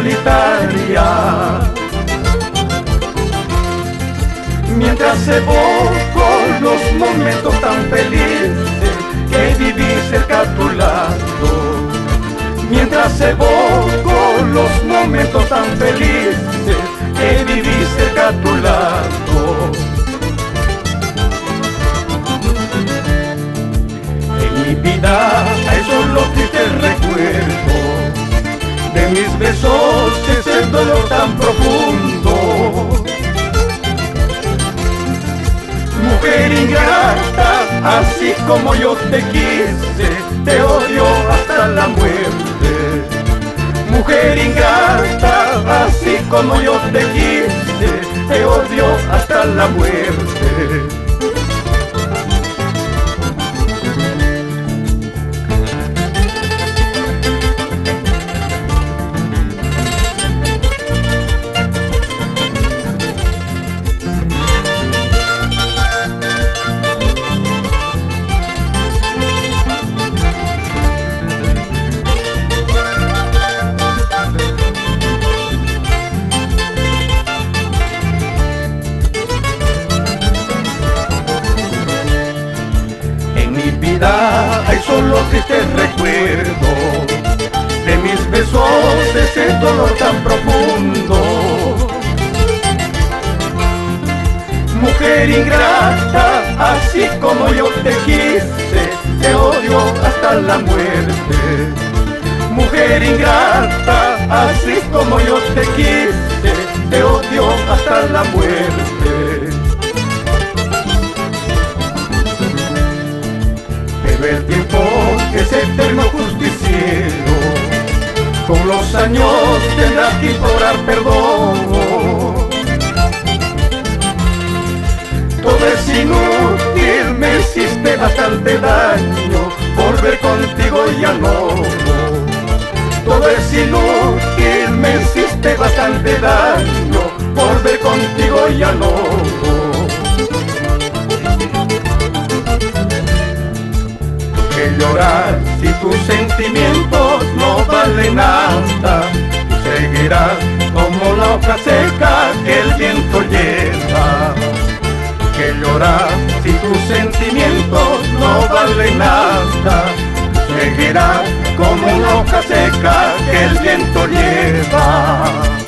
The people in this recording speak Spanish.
solitaria. Mientras evoco los momentos tan felices que viví cerca a tu lado. Mientras evoco los momentos tan felices que viví cerca a tu lado. En mi vida hay solo tristes recuerdos de mis besos, ese dolor tan profundo. Mujer ingrata, así como yo te quise, te odio hasta la muerte. Mujer ingrata, así como yo te quise, te odio hasta la muerte. Hay solo tristes recuerdos de mis besos, de ese dolor tan profundo. Mujer ingrata, así como yo te quise, te odio hasta la muerte. Mujer ingrata, así como yo te quise, te odio hasta la muerte. El tiempo es eterno justiciero, con los años tendrás que implorar perdón. Todo es inútil, me hiciste bastante daño, volver contigo ya no. Todo es inútil, me hiciste bastante daño, volver contigo ya no. Llorar si tus sentimientos no valen nada, seguirás como la hoja seca que el viento lleva. Que llorar si tus sentimientos no valen nada, seguirás como la hoja seca que el viento lleva.